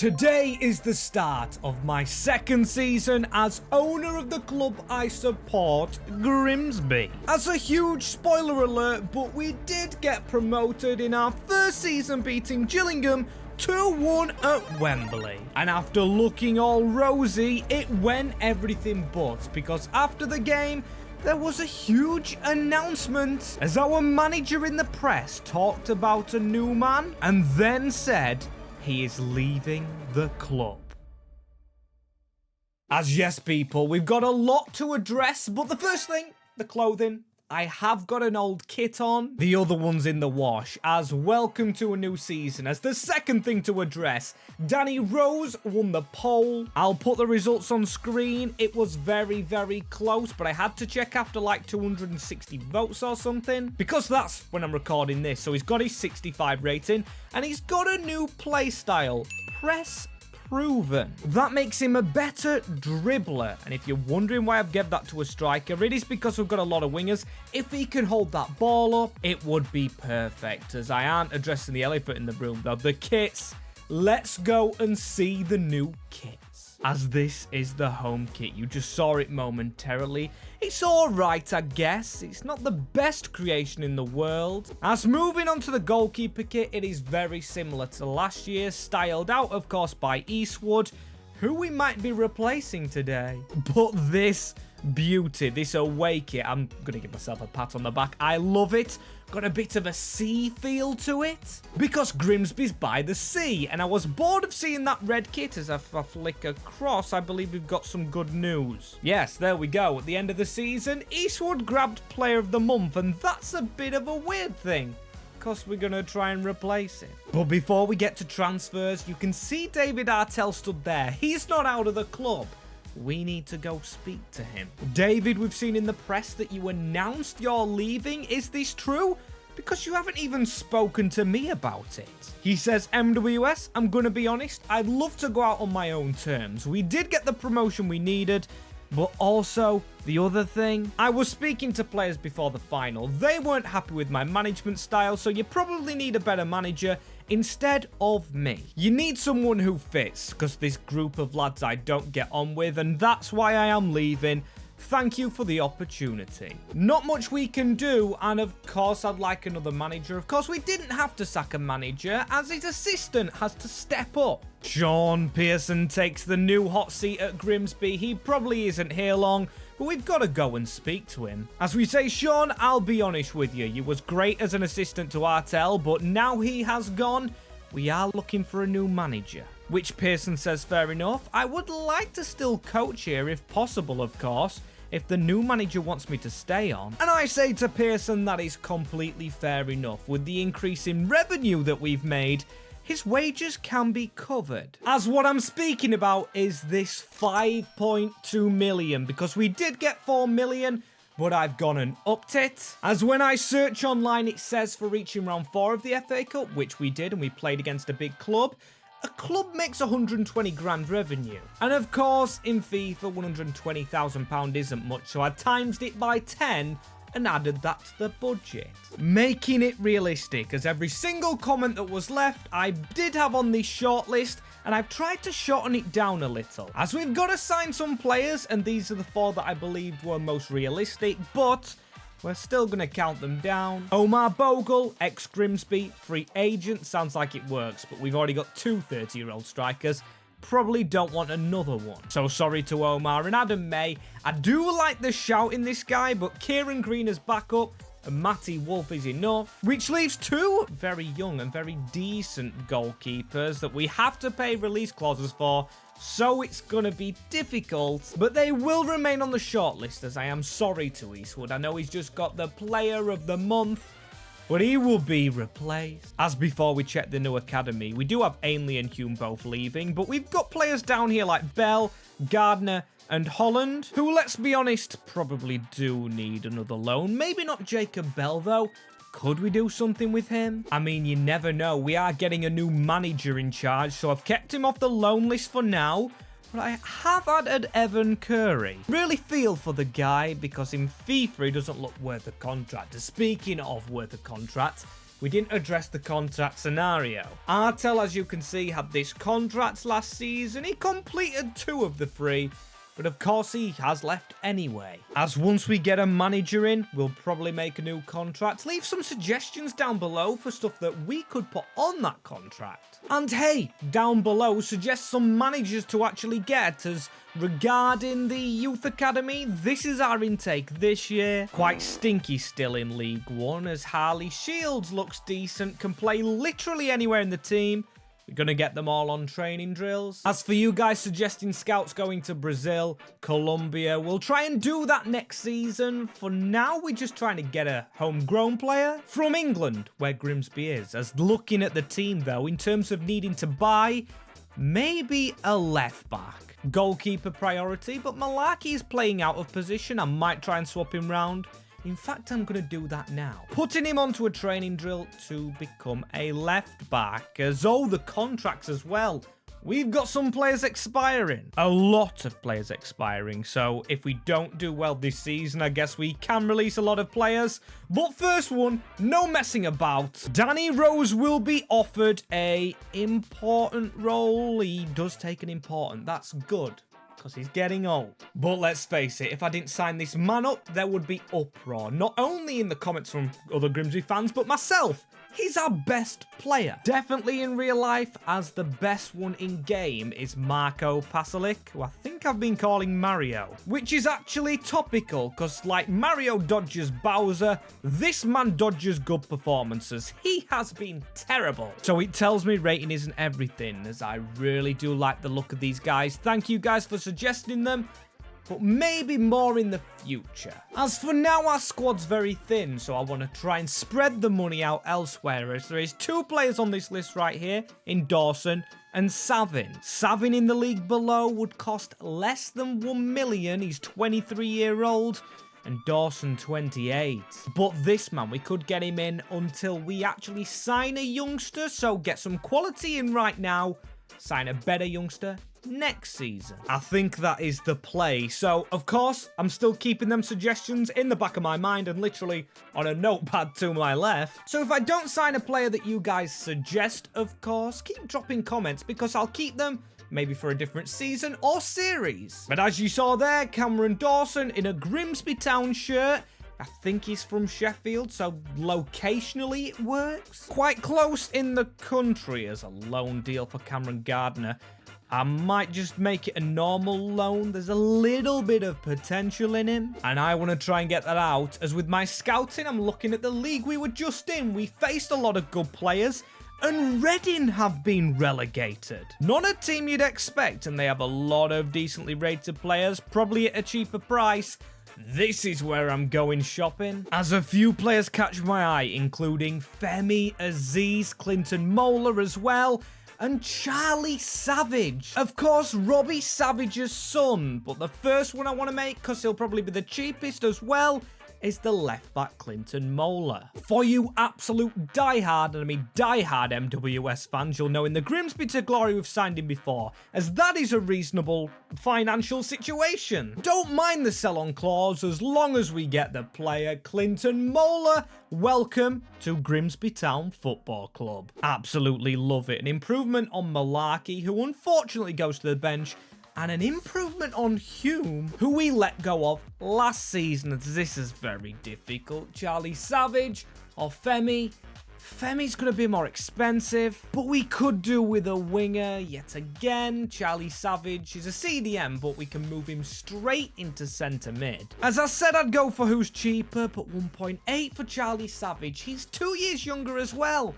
Today is the start of my second season as owner of the club I support, GRIMSBY. As a huge spoiler alert, but we did get promoted in our first season, beating Gillingham 2-1 at Wembley. And after looking all rosy, it went everything but, because after the game, there was a huge announcement as our manager in the press talked about a new man and then said he is leaving the club. As yes, people, we've got a lot to address, but the first thing, the clothing. I have got an old kit on. The other one's in the wash. As welcome to a new season. As the second thing to address, Danny Rose won the poll. I'll put the results on screen. It was very, very close, but I had to check after like 260 votes or something, because that's when I'm recording this. So he's got his 65 rating, and he's got a new play style, press proven. That makes him a better dribbler, and if you're wondering why I've given that to a striker, it is because we've got a lot of wingers. If he can hold that ball up, it would be perfect. As I aren't addressing the elephant in the room though, the kits. Let's go and see the new kits. As this is the home kit, you just saw it momentarily. It's alright, I guess. It's not the best creation in the world. As moving on to the goalkeeper kit, it is very similar to last year, styled out, of course, by Eastwood, who we might be replacing today. But this beauty, this away kit, I'm going to give myself a pat on the back. I love it. Got a bit of a sea feel to it, because Grimsby's by the sea, and I was bored of seeing that red kit. As if I flick across, I believe we've got some good news. Yes, there we go. At the end of the season, Eastwood grabbed Player of the Month, and that's a bit of a weird thing, because we're going to try and replace it. But before we get to transfers, you can see David Artell stood there. He's not out of the club. We need to go speak to him. David, we've seen in the press that you announced you're leaving. Is this true? Because you haven't even spoken to me about it. He says, MWS, I'm going to be honest, I'd love to go out on my own terms. We did get the promotion we needed, but also, the other thing, I was speaking to players before the final. They weren't happy with my management style, so you probably need a better manager instead of me. You need someone who fits, because this group of lads I don't get on with, and that's why I am leaving. Thank you for the opportunity. Not much we can do, and of course I'd like another manager. Of course we didn't have to sack a manager, as his assistant has to step up. Sean Pearson takes the new hot seat at Grimsby. He probably isn't here long, but we've got to go and speak to him. As we say, Sean, I'll be honest with you. You was great as an assistant to Artell, but now he has gone, we are looking for a new manager. Which Pearson says fair enough. I would like to still coach here if possible, of course, if the new manager wants me to stay on. And I say to Pearson that is completely fair enough. With the increase in revenue that we've made, his wages can be covered. As what I'm speaking about is this 5.2 million, because we did get 4 million, but I've gone and upped it. As when I search online, it says for reaching round 4 of the FA Cup, which we did, and we played against a big club, a club makes 120 grand revenue. And of course, in FIFA, £120,000 isn't much, so I times it by 10 and added that to the budget. Making it realistic, as every single comment that was left, I did have on this shortlist, and I've tried to shorten it down a little. As we've got to sign some players, and these are the 4 that I believed were most realistic, but we're still going to count them down. Omar Bogle, ex-Grimsby, free agent. Sounds like it works, but we've already got 2 30-year-old strikers. Probably don't want another one. So sorry to Omar and Adam May. I do like the shout in this guy, but Kieran Green as backup and Matty Wolf is enough. Which leaves 2 very young and very decent goalkeepers that we have to pay release clauses for. So it's going to be difficult, but they will remain on the shortlist, as I am sorry to Eastwood. I know he's just got the Player of the Month, but he will be replaced. As before we check the new academy, we do have Ainley and Hume both leaving, but we've got players down here like Bell, Gardner, and Holland, who, let's be honest, probably do need another loan. Maybe not Jacob Bell, though. Could we do something with him? I mean, you never know. We are getting a new manager in charge, so I've kept him off the loan list for now. But I have added Evan Curry. Really feel for the guy, because in FIFA he doesn't look worth a contract. Speaking of worth a contract, we didn't address the contract scenario. Artel, as you can see, had this contract last season. He completed 2 of the 3. But of course he has left anyway. As once we get a manager in, we'll probably make a new contract. Leave some suggestions down below for stuff that we could put on that contract. And hey, down below, suggest some managers to actually get, as regarding the youth academy, this is our intake this year. Quite stinky still in League 1, as Harley Shields looks decent, can play literally anywhere in the team. We're going to get them all on training drills. As for you guys suggesting scouts going to Brazil, Colombia, we'll try and do that next season. For now, we're just trying to get a homegrown player from England, where Grimsby is. As looking at the team, though, in terms of needing to buy, maybe a left back. Goalkeeper priority, but Malarkey is playing out of position. I might try and swap him round. In fact, I'm going to do that now. Putting him onto a training drill to become a left back. As the contracts as well. We've got some players expiring. A lot of players expiring. So if we don't do well this season, I guess we can release a lot of players. But first one, no messing about. Danny Rose will be offered a important role. He does take an important. That's good, because he's getting old. But let's face it, if I didn't sign this man up, there would be uproar. Not only in the comments from other Grimsby fans, but myself. He's our best player. Definitely in real life, as the best one in game is Marco Pasalic, who I think I've been calling Mario. Which is actually topical, because like Mario dodges Bowser, this man dodges good performances. He has been terrible. So it tells me rating isn't everything, as I really do like the look of these guys. Thank you guys for suggesting them, but maybe more in the future. As for now, our squad's very thin, so I want to try and spread the money out elsewhere, as there is 2 players on this list right here, in Dawson and Savin. Savin in the league below would cost less than 1 million. He's 23-year-old. And Dawson 28. But this man, we could get him in until we actually sign a youngster, so get some quality in right now, sign a better youngster next season. I think that is the play. So, of course, I'm still keeping them suggestions in the back of my mind and literally on a notepad to my left. So if I don't sign a player that you guys suggest, of course, keep dropping comments, because I'll keep them maybe for a different season or series. But as you saw there, Cameron Dawson in a Grimsby Town shirt. I think he's from Sheffield, so locationally it works. Quite close in the country as a loan deal for Cameron Gardner. I might just make it a normal loan. There's a little bit of potential in him, and I want to try and get that out. As with my scouting, I'm looking at the league we were just in. We faced a lot of good players, and Reading have been relegated. Not a team you'd expect, and they have a lot of decently rated players, probably at a cheaper price. This is where I'm going shopping. As a few players catch my eye, including Femi, Aziz, Clinton Mola as well, and Charlie Savage. Of course, Robbie Savage's son, but the first one I want to make, because he'll probably be the cheapest as well, is the left back Clinton Mola. For you absolute diehard, and I mean diehard MWS fans, you'll know in the Grimsby to Glory we've signed him before, as that is a reasonable financial situation. Don't mind the sell-on clause as long as we get the player. Clinton Mola, welcome to Grimsby Town Football Club. Absolutely love it. An improvement on Malarkey, who unfortunately goes to the bench, and an improvement on Hume, who we let go of last season, as this is very difficult. Charlie Savage or Femi. Femi's going to be more expensive, but we could do with a winger yet again. Charlie Savage is a CDM, but we can move him straight into centre mid. As I said, I'd go for who's cheaper, but 1.8 for Charlie Savage. He's 2 years younger as well.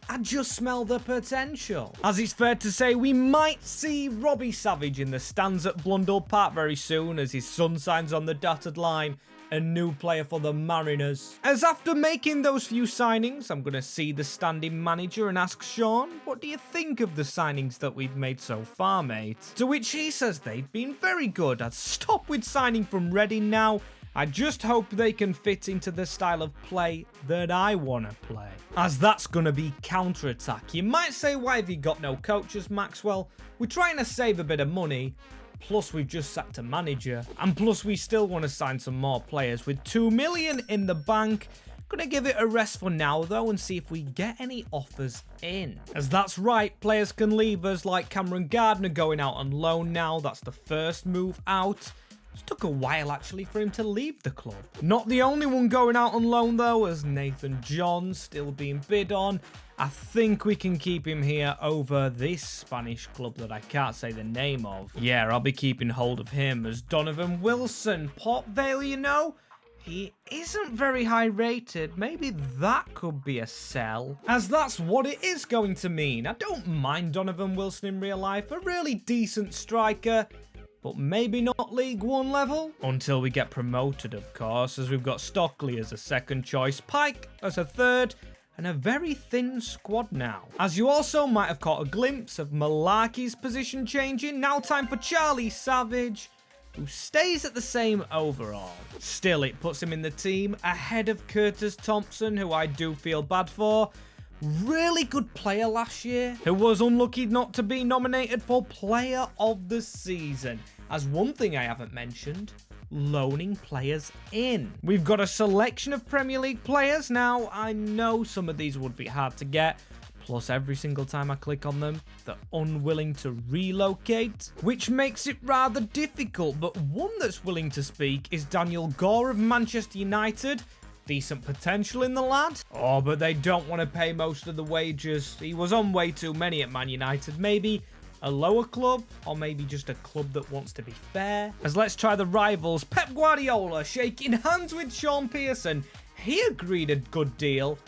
I just smell the potential. As it's fair to say, we might see Robbie Savage in the stands at Blundell Park very soon, as his son signs on the dotted line, a new player for the Mariners. As after making those few signings, I'm going to see the standing manager and ask Sean, what do you think of the signings that we've made so far, mate? To which he says they've been very good. I'd stop with signing from Reading now. I just hope they can fit into the style of play that I want to play, as that's going to be counter-attack. You might say, why have you got no coaches, Maxwell? We're trying to save a bit of money, plus we've just sacked a manager, and plus we still want to sign some more players. With 2 million in the bank, Gonna give it a rest for now though and see if we get any offers in. As that's right, players can leave us, like Cameron Gardner going out on loan now. That's the first move out. It took a while actually for him to leave the club. Not the only one going out on loan though, as Nathan John still being bid on. I think we can keep him here over this Spanish club that I can't say the name of. Yeah, I'll be keeping hold of him. As Donovan Wilson, Port Vale, you know, he isn't very high rated. Maybe that could be a sell, as that's what it is going to mean. I don't mind Donovan Wilson in real life, a really decent striker, but maybe not League One level. Until we get promoted, of course, as we've got Stockley as a second choice, Pike as a third, and a very thin squad now. As you also might have caught a glimpse of Malaki's position changing. Now time for Charlie Savage, who stays at the same overall. Still, it puts him in the team ahead of Curtis Thompson, who I do feel bad for. Really good player last year, who was unlucky not to be nominated for Player of the Season. As one thing I haven't mentioned, loaning players in. We've got a selection of Premier League players. Now, I know some of these would be hard to get, plus every single time I click on them, they're unwilling to relocate, which makes it rather difficult. But one that's willing to speak is Daniel Gore of Manchester United. Decent potential in the lad. Oh, but they don't want to pay most of the wages. He was on way too many at Man United. Maybe a lower club, or maybe just a club that wants to be fair. As let's try the rivals. Pep Guardiola shaking hands with Sean Pearson. He agreed a good deal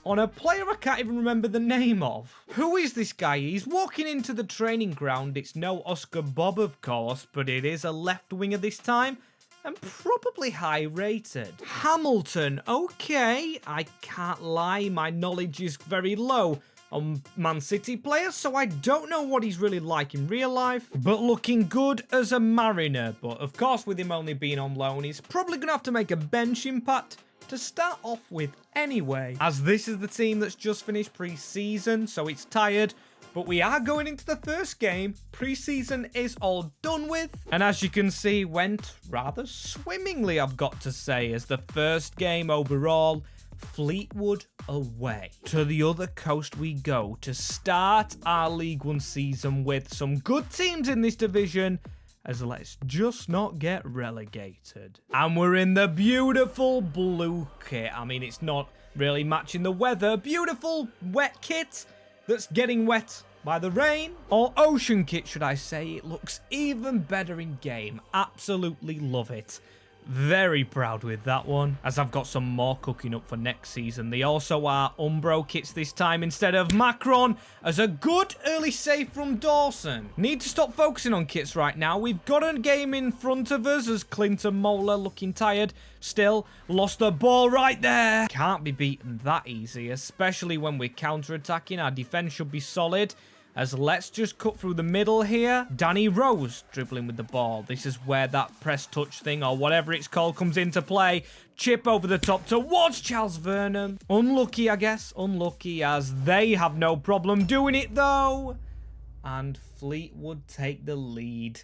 on a player I can't even remember the name of. Who is this guy? He's walking into the training ground. It's no Oscar Bob, of course, but it is a left winger this time, and probably high rated. Hamilton, okay. I can't lie, my knowledge is very low on Man City players, so I don't know what he's really like in real life, but looking good as a Mariner. But of course, with him only being on loan, he's probably gonna have to make a bench impact to start off with anyway, as this is the team that's just finished pre-season, so it's tired. But we are going into the first game. Pre-season is all done with. And as you can see, went rather swimmingly, I've got to say, as the first game overall, Fleetwood away. To the other coast we go to start our League One season with some good teams in this division, as let's just not get relegated. And we're in the beautiful blue kit. I mean, it's not really matching the weather. Beautiful wet kit that's getting wet by the rain, or ocean kit should I say. It looks even better in game. Absolutely love it. Very proud with that one, as I've got some more cooking up for next season. They also are Umbro kits this time instead of Macron, as a good early save from Dawson. Need to stop focusing on kits right now. We've got a game in front of us, as Clinton Mola looking tired. Still, lost the ball right there. Can't be beaten that easy, especially when we're counter-attacking. Our defense should be solid. As let's just cut through the middle here. Danny Rose dribbling with the ball. This is where that press touch thing, or whatever it's called, comes into play. Chip over the top towards Charles Vernon. Unlucky, I guess. Unlucky, as they have no problem doing it, though. And Fleetwood take the lead.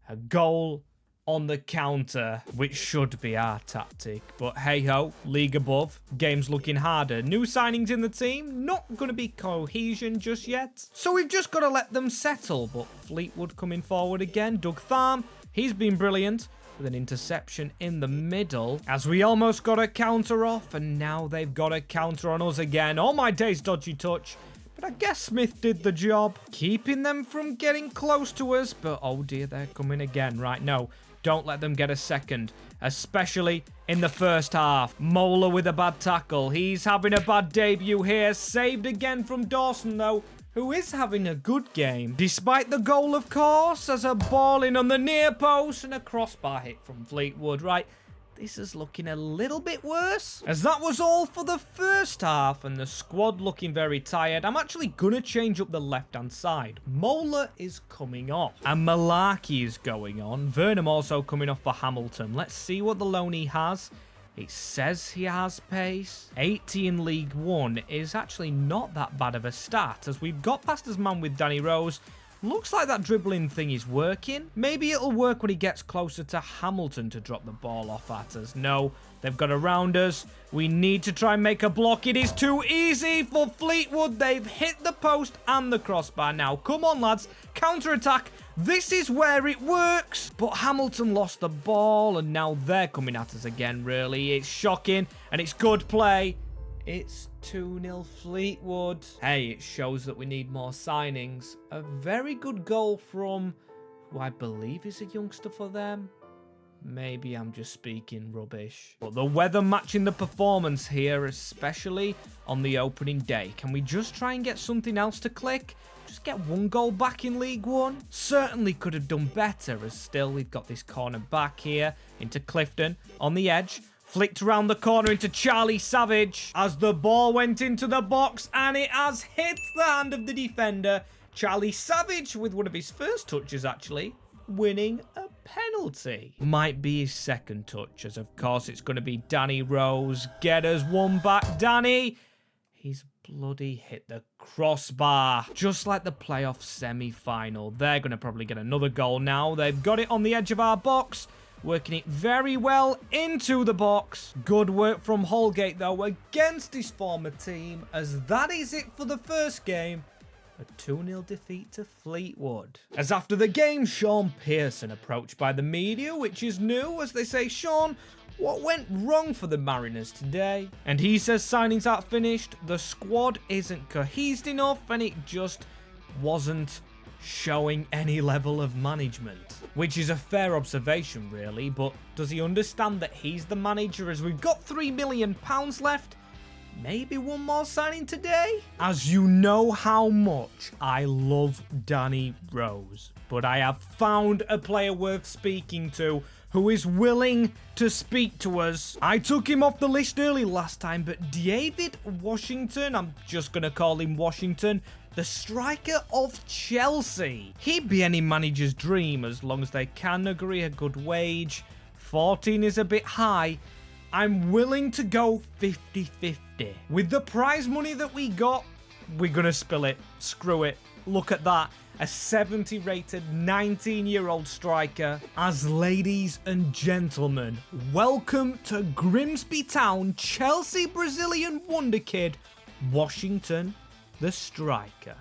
A goal on the counter, which should be our tactic. But hey-ho, league above, game's looking harder. New signings in the team, not going to be cohesion just yet. So we've just got to let them settle. But Fleetwood coming forward again. Doug Tharm, he's been brilliant with an interception in the middle, as we almost got a counter off, and now they've got a counter on us again. All my days dodgy touch. But I guess Smith did the job, keeping them from getting close to us. But oh dear, they're coming again. Right, no. Don't let them get a second, especially in the first half. Mola with a bad tackle. He's having a bad debut here. Saved again from Dawson, though, who is having a good game. Despite the goal, of course, as a ball in on the near post and a crossbar hit from Fleetwood. Right, this is looking a little bit worse, as that was all for the first half, and the squad looking very tired. I'm actually gonna change up the left-hand side. Mola is coming off, and Malarkey is going on. Vernham also coming off for Hamilton. Let's see what the loan he has. It says he has pace. 80 in League One is actually not that bad of a stat, as we've got past his man with Danny Rose. Looks like that dribbling thing is working. Maybe it'll work when he gets closer to Hamilton to drop the ball off at us. No, they've got around us. We need to try and make a block. It is too easy for Fleetwood. They've hit the post and the crossbar now. Come on, lads. Counter-attack. This is where it works. But Hamilton lost the ball, and now they're coming at us again, really. It's shocking, and it's good play. It's 2-0 Fleetwood. Hey, it shows that we need more signings. A very good goal from who I believe is a youngster for them. Maybe I'm just speaking rubbish. But the weather matching the performance here, especially on the opening day. Can we just try and get something else to click? Just get one goal back in League One? Certainly could have done better, as still we've got this corner back here into Clifton on the edge. Flicked around the corner into Charlie Savage as the ball went into the box, and it has hit the hand of the defender. Charlie Savage, with one of his first touches actually, winning a penalty. Might be his second touch, as of course it's going to be Danny Rose. Get us one back, Danny. He's bloody hit the crossbar. Just like the playoff semi-final. They're going to probably get another goal now. They've got it on the edge of our box. Working it very well into the box. Good work from Holgate, though, against his former team, as that is it for the first game. A 2-0 defeat to Fleetwood. As after the game, Sean Pearson approached by the media, which is new, as they say, Sean, what went wrong for the Mariners today? And he says signings aren't finished, the squad isn't cohesed enough, and it just wasn't showing any level of management. Which is a fair observation, really, but does he understand that he's the manager, as we've got £3 million left? Maybe one more signing today? As you know how much I love Danny Rose, but I have found a player worth speaking to who is willing to speak to us. I took him off the list early last time, but David Washington, I'm just going to call him Washington, the striker of Chelsea. He'd be any manager's dream as long as they can agree a good wage. 14 is a bit high. I'm willing to go 50-50. With the prize money that we got, we're going to spill it. Screw it. Look at that. A 70 rated 19-year-old striker. As ladies and gentlemen, welcome to Grimsby Town, Chelsea Brazilian Wonderkid, Washington the striker.